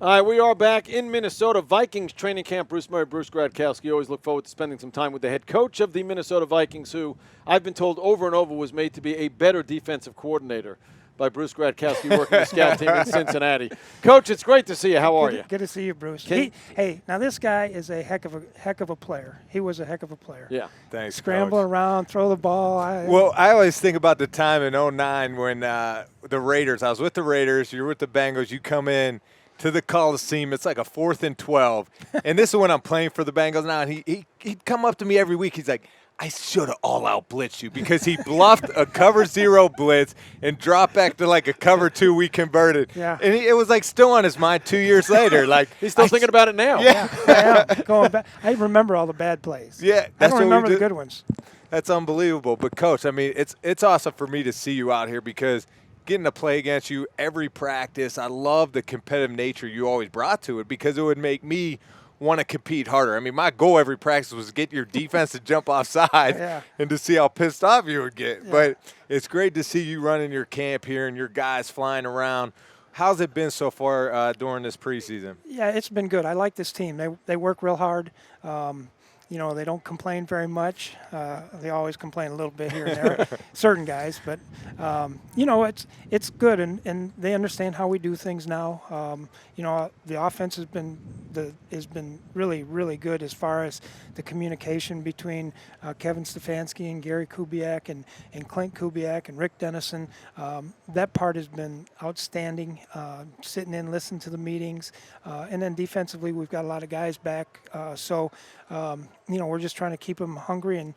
All right, we are back in Minnesota. Vikings training camp. Bruce Murray, Bruce Gradkowski. Always look forward to spending some time with the head coach of the Minnesota Vikings, who I've been told over and over was made to be a better defensive coordinator by Bruce Gradkowski working the scout team in Cincinnati. Coach, it's great to see you. How are you? Good to see you, Bruce. Hey, now this guy is a heck of a player. He was a heck of a player. Yeah. Thanks, Scramble Coach. around, throw the ball. I always think about the time in 2009 when the Raiders, I was with the Raiders, you're with the Bengals, you come in to the Coliseum. It's like a 4th and 12. And this is when I'm playing for the Bengals now. And he'd come up to me every week. He's like, I should have all-out blitzed you, because he bluffed a cover 0 blitz and dropped back to like a cover 2 we converted. Yeah. And it was like still on his mind 2 years later. Like He's still thinking about it now. Yeah. Going back, I remember all the bad plays. Yeah, I don't remember the good ones. That's unbelievable. But, Coach, I mean, it's awesome for me to see you out here, because getting to play against you every practice, I love the competitive nature you always brought to it, because it would make me want to compete harder. I mean, my goal every practice was to get your defense to jump offside and to see how pissed off you would get. Yeah. But it's great to see you running your camp here and your guys flying around. How's it been so far during this preseason? Yeah, it's been good. I like this team. They work real hard. They don't complain very much. They always complain a little bit here and there, certain guys. But, it's good, and they understand how we do things now. The offense has been really, really good as far as the communication between Kevin Stefanski and Gary Kubiak and Clint Kubiak and Rick Dennison. That part has been outstanding, sitting in, listening to the meetings. And then defensively, we've got a lot of guys back. We're just trying to keep them hungry, and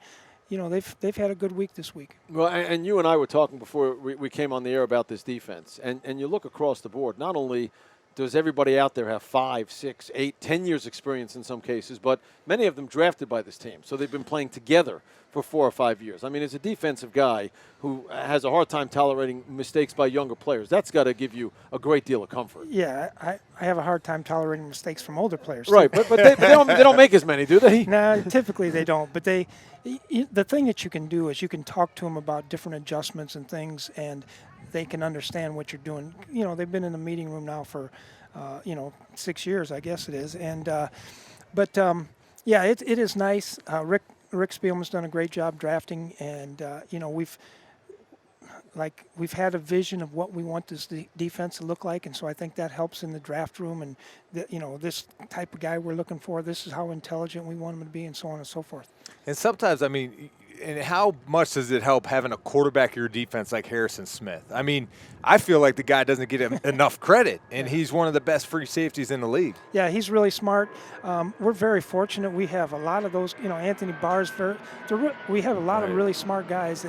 they've had a good week this week. Well, and you and I were talking before we came on the air about this defense, and you look across the board. Not only does everybody out there have 5, 6, 8, 10 years experience in some cases, but many of them drafted by this team, so they've been playing together for 4 or 5 years. I mean, as a defensive guy who has a hard time tolerating mistakes by younger players, that's got to give you a great deal of comfort. Yeah, I have a hard time tolerating mistakes from older players. Right, but they don't make as many, do they? No, typically they don't. But the thing that you can do is you can talk to them about different adjustments and things, and they can understand what you're doing. They've been in the meeting room now for, 6 years, I guess it is. And it is nice. Rick Spielman's done a great job drafting, and we've had a vision of what we want this defense to look like, and so I think that helps in the draft room. And this type of guy we're looking for, this is how intelligent we want him to be, and so on and so forth. And sometimes, I mean, and how much does it help having a quarterback of your defense like Harrison Smith? I mean, I feel like the guy doesn't get enough credit, and he's one of the best free safeties in the league. Yeah, he's really smart. We're very fortunate. We have a lot of those, Anthony Barr's we have a lot of really smart guys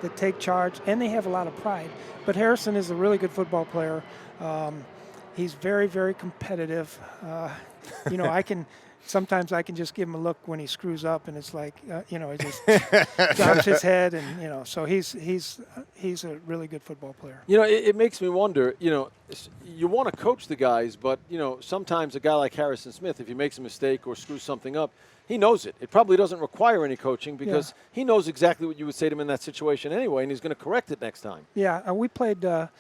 that take charge, and they have a lot of pride. But Harrison is a really good football player. He's very, very competitive. Sometimes I can just give him a look when he screws up, and it's like, he just drops his head, and so he's a really good football player. It makes me wonder. You want to coach the guys, but sometimes a guy like Harrison Smith, if he makes a mistake or screws something up, he knows it. It probably doesn't require any coaching, because he knows exactly what you would say to him in that situation anyway, and he's going to correct it next time. Yeah, we played the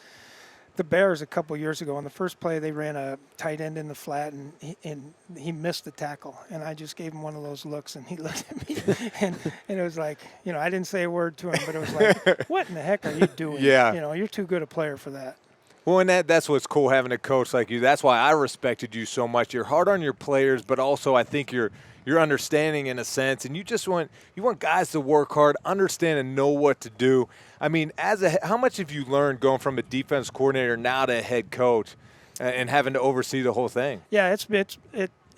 Bears a couple years ago. On the first play, they ran a tight end in the flat, and he missed the tackle. And I just gave him one of those looks, and he looked at me, and it was like, I didn't say a word to him, but it was like, what in the heck are you doing? Yeah. You're too good a player for that. Well, and that's what's cool, having a coach like you. That's why I respected you so much. You're hard on your players, but also I think you're understanding in a sense, and you want guys to work hard, understand, and know what to do. I mean, how much have you learned going from a defense coordinator now to a head coach, and having to oversee the whole thing? Yeah,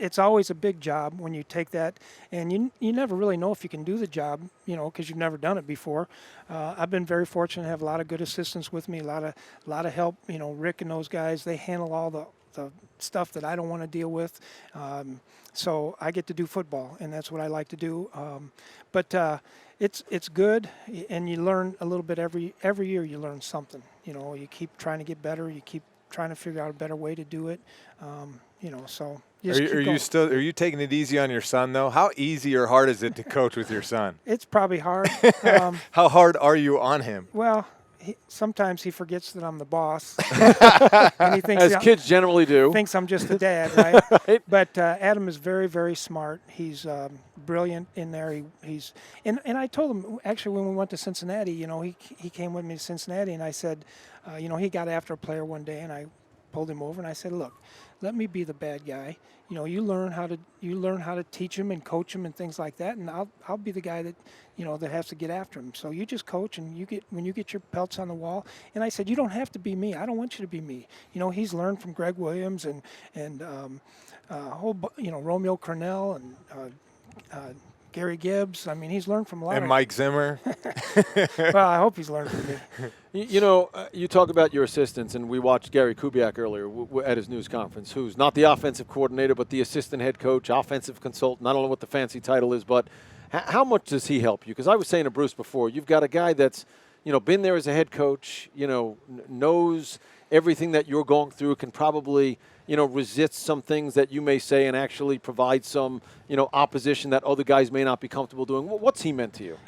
it's always a big job when you take that, and you never really know if you can do the job, because you've never done it before. I've been very fortunate to have a lot of good assistants with me, a lot of help. Rick and those guys, they handle all the stuff that I don't want to deal with. So I get to do football, and that's what I like to do. But it's good, and you learn a little bit every year. You learn something. You keep trying to get better. You keep trying to figure out a better way to do it. So are you taking it easy on your son though? How easy or hard is it to coach with your son? It's probably hard. How hard are you on him? Well, sometimes he forgets that I'm the boss, and he thinks As kids generally do. thinks I'm just a dad, right? Right. But Adam is very, very smart. He's brilliant in there. And I told him actually when we went to Cincinnati, he came with me to Cincinnati, and I said, he got after a player one day, and I pulled him over and I said, look, let me be the bad guy. You learn how to teach him and coach him and things like that, and I'll be the guy that that has to get after him. So you just coach, and when you get your pelts on the wall. And I said, you don't have to be me. I don't want you to be me. He's learned from Greg Williams and Romeo Cornell and Gary Gibbs. I mean, he's learned from a lot. And Mike Zimmer. Well, I hope he's learned from me. You talk about your assistants, and we watched Gary Kubiak earlier at his news conference, who's not the offensive coordinator, but the assistant head coach, offensive consultant. I don't know what the fancy title is, but how much does he help you? Because I was saying to Bruce before, you've got a guy that's, been there as a head coach, knows everything that you're going through, can probably, resist some things that you may say and actually provide some, opposition that other guys may not be comfortable doing. What's he meant to you?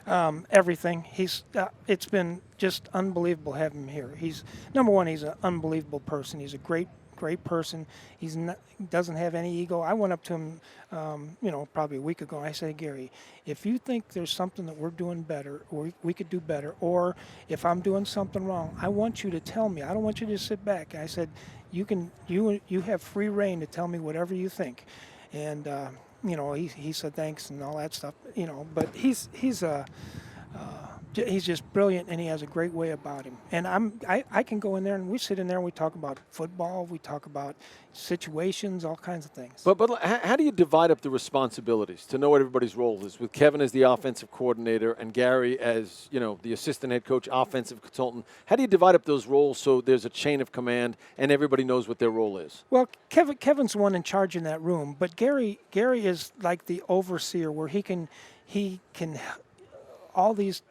Everything. It's been just unbelievable having him here. He's number one. He's an unbelievable person. He's a great person. Doesn't have any ego. I went up to him, probably a week ago. I said, Gary, if you think there's something that we're doing better, or we could do better, or if I'm doing something wrong, I want you to tell me. I don't want you to sit back. I said, you have free reign to tell me whatever you think. And he said thanks and all that stuff. But he's just brilliant, and he has a great way about him. And I can go in there, and we sit in there and we talk about football, we talk about situations, all kinds of things. But how do you divide up the responsibilities to know what everybody's role is? With Kevin as the offensive coordinator and Gary as the assistant head coach, offensive consultant. How do you divide up those roles so there's a chain of command and everybody knows what their role is? Well, Kevin's the one in charge in that room, but Gary is like the overseer, where he can all these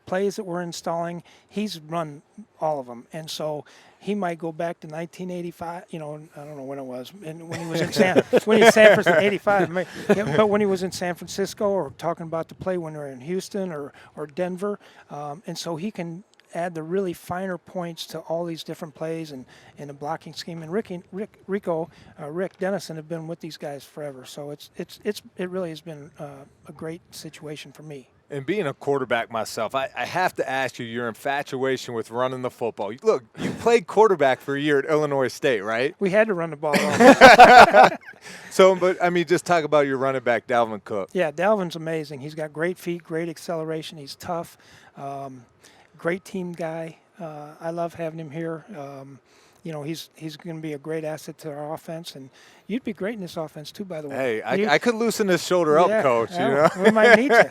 plays that we're installing, he's run all of them. And so he might go back to 1985, I don't know when it was, and when he was in San Francisco, 85, but when he was in San Francisco, or talking about the play when we were in Houston or Denver. And so he can add the really finer points to all these different plays and the blocking scheme. And Rick Dennison have been with these guys forever. So it really has been a great situation for me. And being a quarterback myself, I have to ask you your infatuation with running the football. Look, you played quarterback for a year at Illinois State, right? We had to run the ball. Just talk about your running back, Dalvin Cook. Yeah, Dalvin's amazing. He's got great feet, great acceleration. He's tough, great team guy. I love having him here. He's going to be a great asset to our offense, and you'd be great in this offense too, by the way. Hey, I could loosen this shoulder up, Coach. We might need you.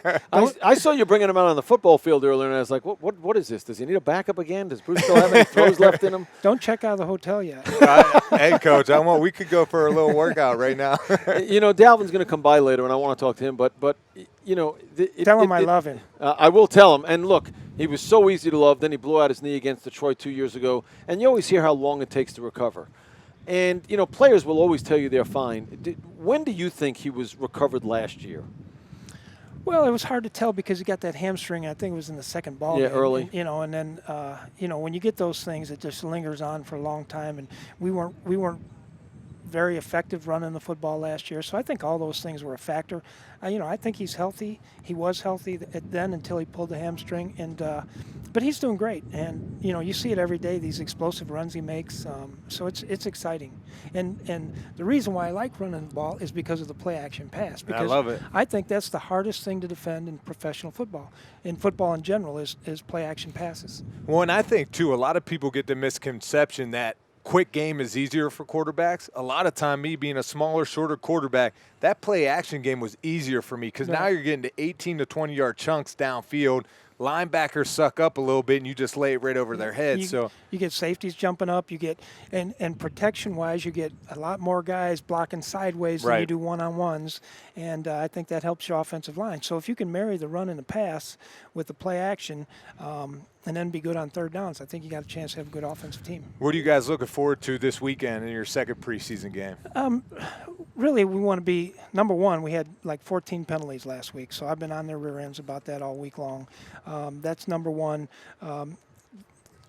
I saw you bringing him out on the football field earlier, and I was like, what is this? Does he need a backup again? Does Bruce still have any throws left in him? Don't check out of the hotel yet. Hey, Coach, we could go for a little workout right now. Dalvin's going to come by later, and I want to talk to him, but tell him I love him. I will tell him. And look, he was so easy to love. Then he blew out his knee against Detroit 2 years ago. And you always hear how long it takes to recover. And, players will always tell you they're fine. When do you think he was recovered last year? Well, it was hard to tell because he got that hamstring. I think it was in the second ball game. Early. And then, when you get those things, it just lingers on for a long time. And we weren't very effective running the football last year. So I think all those things were a factor. I think he's healthy. He was healthy then until he pulled the hamstring, but he's doing great. And you see it every day, these explosive runs he makes. So it's exciting. And the reason why I like running the ball is because of the play action pass. Because I love it. I think that's the hardest thing to defend in professional football. In football in general is play action passes. Well, and I think too, a lot of people get the misconception that quick game is easier for quarterbacks. A lot of time, me being a smaller, shorter quarterback, that play action game was easier for me because now you're getting to 18 to 20-yard chunks downfield. Linebackers suck up a little bit, and you just lay it right over their heads. You get safeties jumping up. You get and protection-wise, you get a lot more guys blocking sideways than you do one-on-ones, and I think that helps your offensive line. So if you can marry the run and the pass with the play action, and then be good on third downs, I think you got a chance to have a good offensive team. What are you guys looking forward to this weekend in your second preseason game? Really, we want to be number one. We had like 14 penalties last week, so I've been on their rear ends about that all week long. That's number one.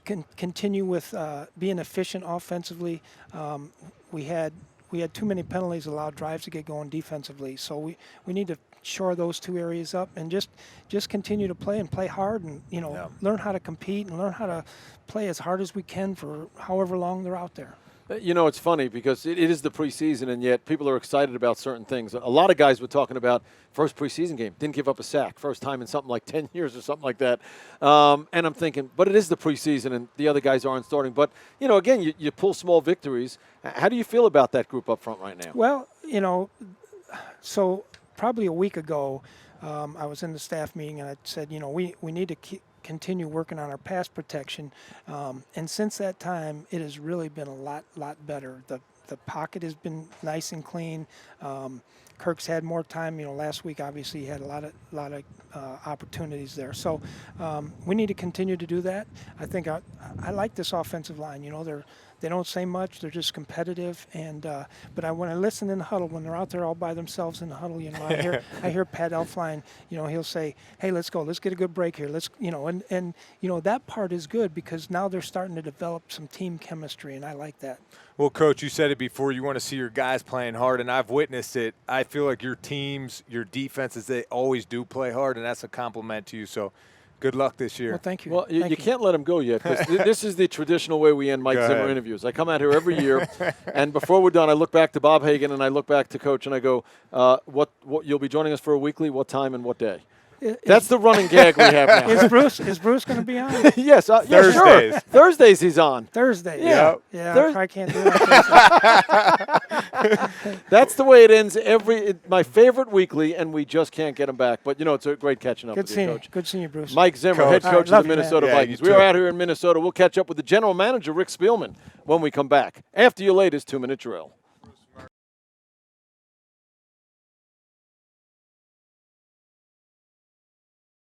continue with being efficient offensively. We had too many penalties, allowed drives to get going defensively. So we need to shore those two areas up and just continue to play and play hard and learn how to compete and learn how to play as hard as we can for however long they're out there. It's funny because it is the preseason, and yet people are excited about certain things. A lot of guys were talking about first preseason game, didn't give up a sack, first time in something like 10 years or something like that. And I'm thinking, but it is the preseason, and the other guys aren't starting. But, again, you pull small victories. How do you feel about that group up front right now? Well, so probably a week ago, I was in the staff meeting, and I said, we need to continue working on our pass protection, and since that time it has really been a lot better. The pocket has been nice and clean. Kirk's had more time. Last week obviously he had a lot of opportunities there. So we need to continue to do that. I think I like this offensive line. They don't say much. They're just competitive. And but when I listen in the huddle, when they're out there all by themselves in the huddle, I hear Pat Elflein. He'll say, "Hey, let's go. Let's get a good break here. Let's." And that part is good because now they're starting to develop some team chemistry, and I like that. Well, Coach, you said it before. You want to see your guys playing hard, and I've witnessed it. I feel like your teams, your defenses, they always do play hard, and that's a compliment to you. So good luck this year. Well, thank you. Well, you can't let him go yet because this is the traditional way we end Mike Zimmer interviews. I come out here every year, and before we're done, I look back to Bob Hagan and I look back to Coach, and I go, what you'll be joining us for a weekly, what time and what day? That's the running gag we have now. Is Bruce going to be on? Thursdays. Yes, sure. Thursdays he's on. Thursday. Yeah. I can't do that. That's the way it ends my favorite weekly, and we just can't get him back. But, it's a great catching up with you, Coach. Good seeing you, Bruce. Mike Zimmer, head coach of the Minnesota Vikings. We are out here in Minnesota. We'll catch up with the general manager, Rick Spielman, when we come back after your latest 2-minute drill.